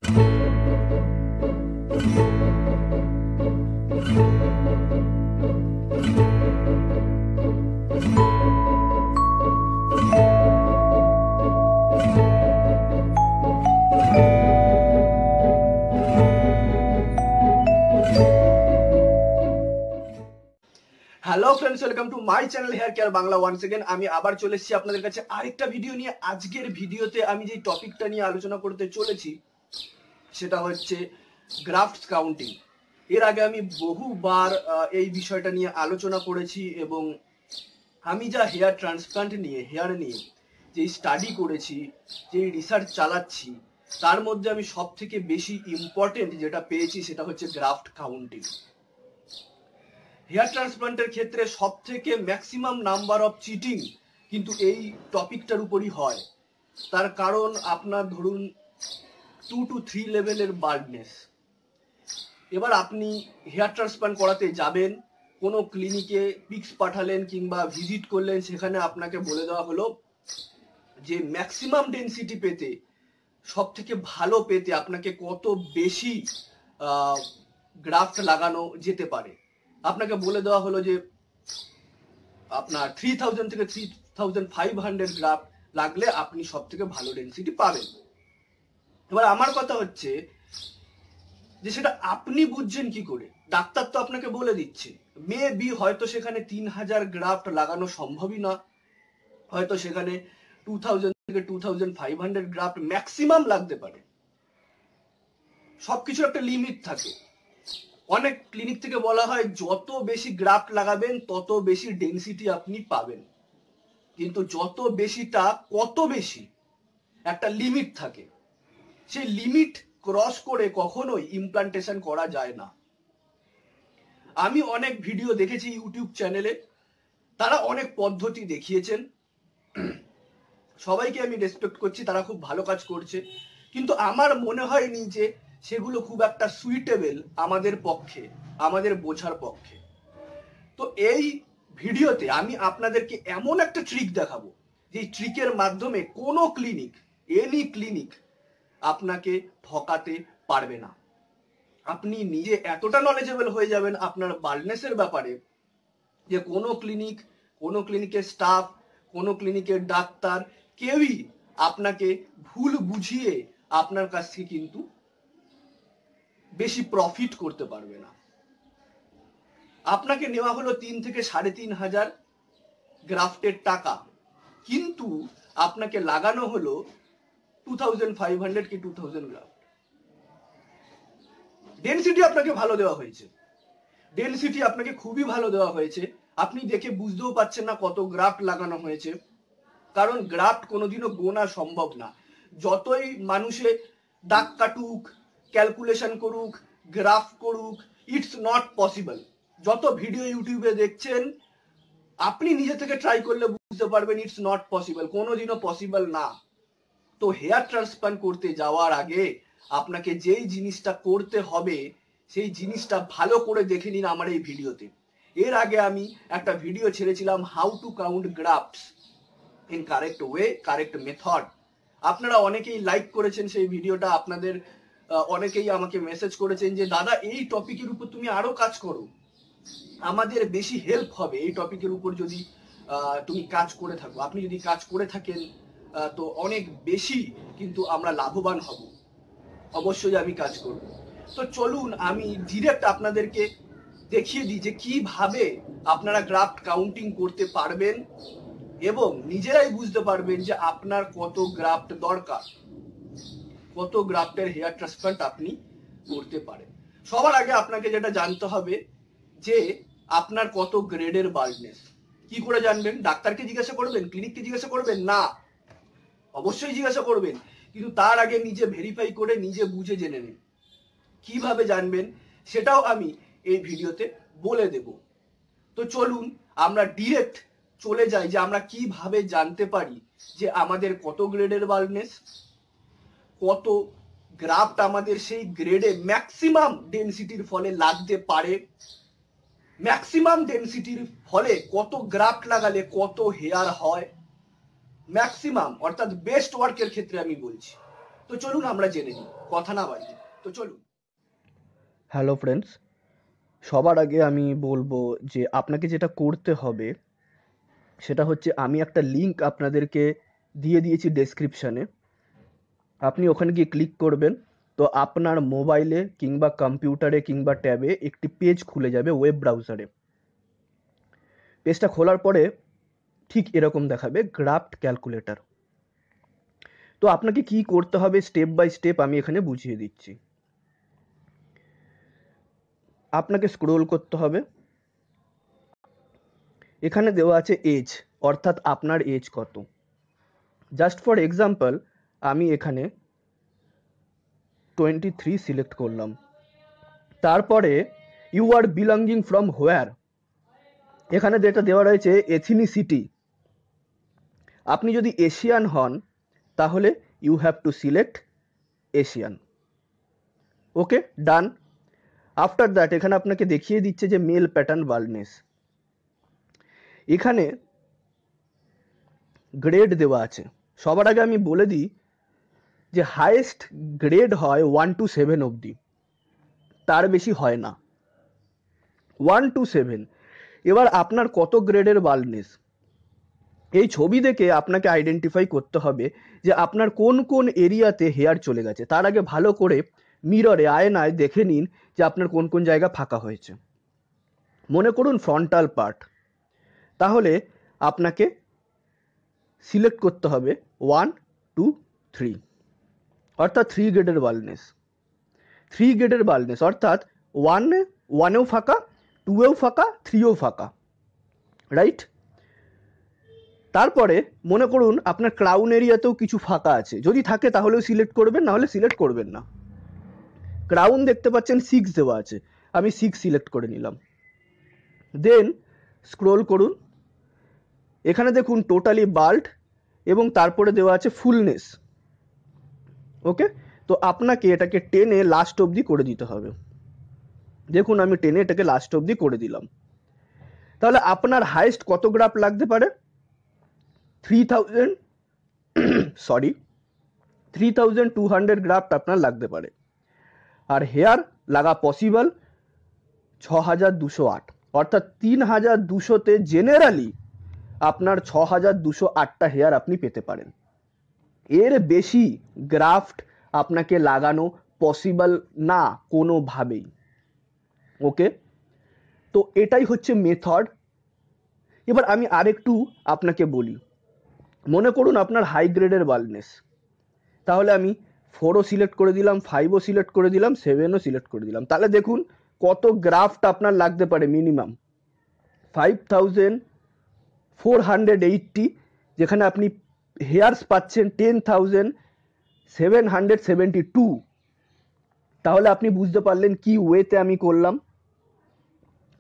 Hello friends, welcome to my channel hair care Bangla. Once again আমি আবার চলে এসেছি আপনাদের কাছে আরেকটা ভিডিও নিয়ে। আজকের ভিডিওতে আমি যে টপিকটা নিয়ে আলোচনা করতে চলেছি সেটা হচ্ছে গ্রাফটস কাউন্টিং। এর আগে আমি বহুবার এই বিষয়টা নিয়ে আলোচনা করেছি এবং আমি যা হেয়ার ট্রান্সপ্লান্ট নিয়ে যে স্টাডি করেছি, যে রিসার্চ চালাচ্ছি, তার মধ্যে আমি সব থেকে বেশি ইম্পর্টেন্ট যেটা পেয়েছি সেটা হচ্ছে গ্রাফট কাউন্টিং। হেয়ার ট্রান্সপ্লান্টের ক্ষেত্রে সব থেকে ম্যাক্সিমাম নাম্বার অফ চিটিং কিন্তু এই টপিকটার উপরই হয়। তার কারণ আপনার ধরুন 2 to 3 লেভেলের বার্ডনেস। এবার আপনি হেয়ার ট্রান্সপ্লান্ট করাতে যাবেন, কোনো ক্লিনিকে পিক্স পাঠালেন কিংবা ভিজিট করলেন, সেখানে আপনাকে বলে দেওয়া হলো যে ম্যাক্সিমাম ডেনসিটি পেতে, সব থেকে ভালো পেতে আপনাকে কত বেশি গ্রাফট লাগানো যেতে পারে। আপনাকে বলে দেওয়া হলো যে আপনার 3000 থেকে 3500 গ্রাফট লাগলে আপনি সব থেকে ভালো ডেনসিটি পাবেন। এবার আমার কথা হচ্ছে যে সেটা আপনি বুঝছেন কি করে? ডাক্তার তো আপনাকে বলে দিচ্ছে, মেবি হয়তো সেখানে 3000 গ্রাফট লাগানো সম্ভবই না, হয়তো সেখানে 2000 থেকে 2500 গ্রাফট ম্যাক্সিমাম লাগতে পারে। সবকিছুর একটা লিমিট থাকে। অনেক ক্লিনিক থেকে বলা হয় যত বেশি গ্রাফট লাগাবেন তত বেশি ডেনসিটি আপনি পাবেন, কিন্তু যত বেশিটা কত বেশি একটা লিমিট থাকে। সেই লিমিট ক্রস করে কখনোই ইমপ্লান্টেশন করা যায় না। আমি অনেক ভিডিও দেখেছি ইউটিউব চ্যানেলে, তারা অনেক পদ্ধতি দেখিয়েছেন, সবাইকে আমি রেসপেক্ট করছি, তারা খুব ভালো কাজ করছে, কিন্তু আমার মনে হয়নি যে সেগুলো খুব একটা সুইটেবল আমাদের পক্ষে, আমাদের বোঝার পক্ষে। তো এই ভিডিওতে আমি আপনাদেরকে এমন একটা ট্রিক দেখাবো যে ট্রিকের মাধ্যমে কোনো ক্লিনিক, এনি ক্লিনিক আপনাকে ঠকাতে পারবে না। আপনি নিজে এতটা নলেজেবল হয়ে যাবেন আপনার বাল্ডনেসের ব্যাপারে যে কোনো ক্লিনিকের স্টাফ, কোনো ক্লিনিকের ডাক্তার কেউই আপনাকে ভুল বুঝিয়ে আপনার কাছ থেকে কিন্তু বেশি প্রফিট করতে পারবে না। আপনাকে নেওয়া হলো 3 থেকে 3500 গ্রাফটের টাকা, কিন্তু আপনাকে লাগানো হলো 2500 কি 2000 গ্রাফট। ডেনসিটি আপনাকে ভালো দেওয়া হয়েছে, ডেনসিটি আপনাকে খুবই ভালো দেওয়া হয়েছে। আপনি দেখে বুঝতেও পারছেন না কত গ্রাফট লাগানো হয়েছে, কারণ গ্রাফট কোনোদিনও গোনা সম্ভব না। যতই মানুষে দাগ কাটুক, ক্যালকুলেশন করুক, গ্রাফ করুক, ইটস নট পসিবল। যত ভিডিও ইউটিউবে দেখছেন আপনি নিজে থেকে ট্রাই করলে বুঝতে পারবেন ইটস নট পসিবল, কোনোদিনও পসিবল না। তো হেয়ার ট্রান্সপ্লান্ট করতে যাওয়ার আগে আপনাকে যেই জিনিসটা করতে হবে সেই জিনিসটা ভালো করে দেখে নিন আমার এই ভিডিওতে। এর আগে আমি একটা ভিডিও ছেড়েছিলাম how to count grafts in correct way, correct method. আপনারা অনেকেই লাইক করেছেন সেই ভিডিওটা, আপনাদের অনেকেই আমাকে মেসেজ করেছেন যে দাদা এই টপিকের উপর তুমি আরো কাজ করো, আমাদের বেশি হেল্প হবে এই টপিকের উপর যদি তুমি কাজ করে থাকো। আপনি যদি কাজ করে থাকেন তো অনেক বেশি কিন্তু আমরা লাভবান হব, অবশ্যই আমি কাজ করব। তো চলুন আমি ডিরেক্ট আপনাদেরকে দেখিয়ে দিই যে কিভাবে আপনারা গ্রাফট কাউন্টিং করতে পারবেন এবং নিজেরাই বুঝতে পারবেন যে আপনার কত গ্রাফট দরকার, কত গ্রাফটের হেয়ার ট্রান্সপ্লান্ট আপনি করতে পারেন। সবার আগে আপনাকে যেটা জানতে হবে যে আপনার কত গ্রেডের বাল্ডনেস। কি করে জানবেন? ডাক্তারকে জিজ্ঞাসা করবেন? ক্লিনিককে জিজ্ঞাসা করবেন? না, অবশ্যই জিজ্ঞাসা করবেন, কিন্তু তার আগে নিজে ভেরিফাই করে নিজে বুঝে জেনে নিন। কিভাবে জানবেন সেটাও আমি এই ভিডিওতে বলে দেব। তো চলুন আমরা ডিরেক্ট চলে যাই যে আমরা কিভাবে জানতে পারি যে আমাদের কত গ্রেডের বাল্ডনেস, কত গ্রাফট আমাদের সেই গ্রেডে ম্যাক্সিমাম ডেনসিটির ফলে লাগতে পারে, ম্যাক্সিমাম ডেনসিটির ফলে কত গ্রাফট লাগালে কত হেয়ার হয়, ম্যাক্সিমাম অর্থাৎ বেস্ট ওয়ার্কের ক্ষেত্রে আমি বলছি। তো চলুন আমরা জেনে নিই, কথা না বাড়িয়ে। তো চলুন। হ্যালো ফ্রেন্ডস, সবার আগে আমি বলবো যে আপনাকে যেটা করতে হবে সেটা হচ্ছে, আমি একটা লিঙ্ক আপনাদেরকে দিয়ে দিয়েছি ডেসক্রিপশানে। আপনি ওখানে গিয়ে ক্লিক করবেন, তো আপনার মোবাইলে কিংবা কম্পিউটারে কিংবা ট্যাবে একটি পেজ খুলে যাবে ওয়েব ব্রাউজারে। পেজটা খোলার পরে ঠিক এরকম দেখাবে গ্রাফট ক্যালকুলেটর। তো আপনাকে কি করতে হবে স্টেপ বাই স্টেপ আমি এখানে বুঝিয়ে দিচ্ছি। আপনাকে স্ক্রোল করতে হবে, এখানে দেওয়া আছে এজ, অর্থাৎ আপনার এজ কত। জাস্ট ফর এক্সাম্পল আমি এখানে 23 সিলেক্ট করলাম। তারপরে you are belonging from where, এখানে যেটা দেওয়া রয়েছে এথনিসিটি। আপনি যদি এশিয়ান হন তাহলে you have to select Asian. Okay, done. After that এখানে আপনাকে দেখিয়ে দিচ্ছে যে মেল প্যাটার্ন বাল্ডনেস। এখানে গ্রেড দেওয়া আছে। সবার আগে আমি বলে দিই যে হাইয়েস্ট গ্রেড হয় 1 to 7 অবধি, তার বেশি হয় না। 1 to 7। এবার আপনার কত গ্রেডের বাল্ডনেস, এই ছবি দেখে আপনাকে আইডেন্টিফাই করতে হবে যে আপনার কোন কোন এরিয়াতে হেয়ার চলে গেছে। তার আগে ভালো করে মিররে আয়নায় দেখে নিন যে আপনার কোন কোন জায়গা ফাঁকা হয়েছে। মনে করুন ফ্রন্টাল পার্ট, তাহলে আপনাকে সিলেক্ট করতে হবে 1 2 3, অর্থাৎ 3 গ্রেডের বাল্ডনেস। 3 গ্রেডের বাল্ডনেস অর্থাৎ 1এও ফাঁকা, 2এও ফাঁকা, 3এও ফাঁকা, রাইট। তারপরে মনে করুন আপনার ক্রাউন এরিয়াতেও কিছু ফাঁকা আছে, যদি থাকে তাহলেও সিলেক্ট করবেন, না হলে সিলেক্ট করবেন না। ক্রাউন দেখতে পাচ্ছেন 6 দেওয়া আছে, আমি 6 সিলেক্ট করে নিলাম। দেন স্ক্রোল করুন, এখানে দেখুন টোটালি বাল্ড এবং তারপরে দেওয়া আছে ফুলনেস। ওকে, তো আপনাকে এটাকে টেনে লাস্ট অবধি করে দিতে হবে। দেখুন আমি টেনে এটাকে লাস্ট অবধি করে দিলাম। তাহলে আপনার হাইয়েস্ট কত গ্রাফ লাগতে পারে? 3200 গ্রাফট আপনার লাগতে পারে। আর হেয়ার লাগা পসিবল 6208, অর্থাৎ 3200-তে জেনারেলি আপনার 6208টা হেয়ার আপনি পেতে পারেন। এর বেশি গ্রাফট আপনাকে লাগানো পসিবল না কোনোভাবেই। ওকে, তো এটাই হচ্ছে মেথড। এবার আমি আরেকটু আপনাকে বলি, মনে করুন আপনার হাই গ্রেডের বাল্ডনেস, তাহলে আমি 4ও সিলেক্ট করে দিলাম, 5ও সিলেক্ট করে দিলাম, 7ও সিলেক্ট করে দিলাম। তাহলে দেখুন কত গ্রাফট আপনার লাগতে পারে মিনিমাম 5480, যেখানে আপনি হেয়ার্স পাচ্ছেন 10772। তাহলে আপনি বুঝতে পারলেন কি ওয়েতে আমি করলাম।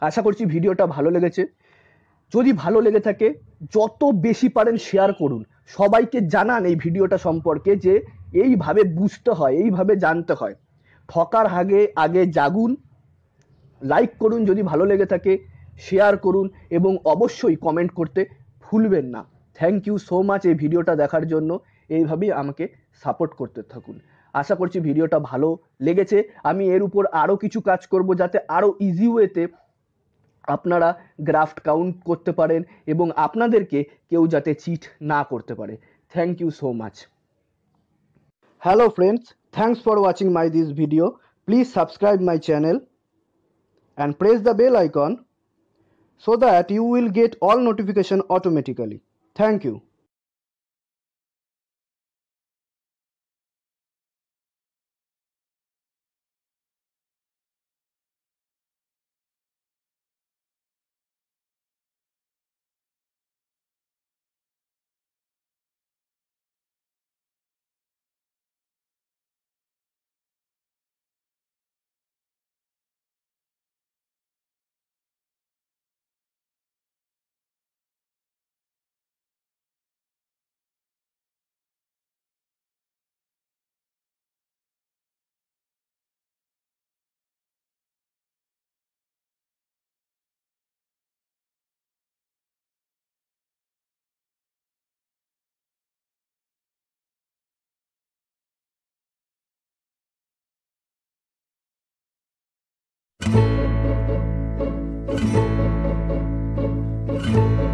আশা করছি ভিডিওটা ভালো লেগেছে। যদি ভালো লেগে থাকে যত বেশি পারেন শেয়ার করুন, সবাইকে জানান এই ভিডিওটা সম্পর্কে যে এইভাবে বুঝতে হয়, এইভাবে জানতে হয়। ঠকার আগে আগে জাগুন। লাইক করুন যদি ভালো লেগে থাকে, শেয়ার করুন এবং অবশ্যই কমেন্ট করতে ভুলবেন না। থ্যাংক ইউ সো মাচ এই ভিডিওটা দেখার জন্য। এইভাবেই আমাকে সাপোর্ট করতে থাকুন। আশা করছি ভিডিওটা ভালো লেগেছে। আমি এর উপর আরও কিছু কাজ করব যাতে আরও ইজি ওয়েতে আপনারা গ্রাফট কাউন্ট করতে পারেন এবং আপনাদেরকে কেউ যাতে চিট না করতে পারে। Thank you so much. Hello friends, thanks for watching my this video. Please subscribe my channel and press the bell icon so that you will get all notification automatically. Thank you. Thank you.